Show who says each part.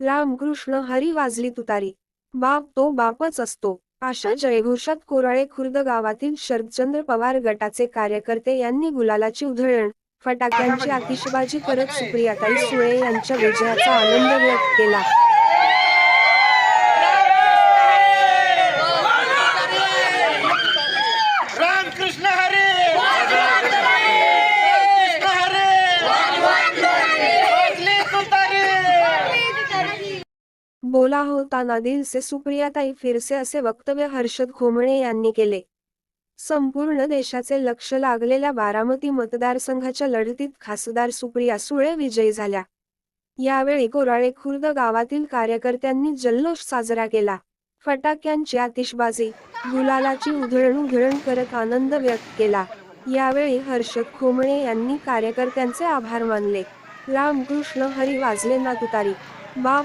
Speaker 1: रामकृष्ण हरी वाजली तुतारी, बाप तो बापच असतो, अशा जयघोषात कोराळे खुर्द गावातील शरदचंद्र पवार गटाचे कार्यकर्ते यांनी गुलालाची उधळण, फटाक्यांची आतिषबाजी करत सुप्रियाताई सुळे यांच्या विजयाचा आनंद व्यक्त केला.
Speaker 2: रामकृष्ण हरी,
Speaker 1: बोला होता ना दिल से सुप्रियाताई फिरसे असे वक्तव्य हर्षद खोमणे यांनी केले. संपूर्ण देशाचे लक्ष लागलेल्या बारामती मतदारसंघाच्या लढतीत खासदार सुप्रिया सुळे विजयी झाल्या. यावेळी कोराळे खुर्द गावातील कार्यकर्त्यांनी जल्लोष साजरा केला. फटाक्यांची आतिषबाजी, गुलालाची उधळण करत आनंद व्यक्त केला. यावेळी हर्षद खोमणे यांनी कार्यकर्त्यांचे आभार मानले. रामकृष्ण हरी वाजले ना तुतारी, बाप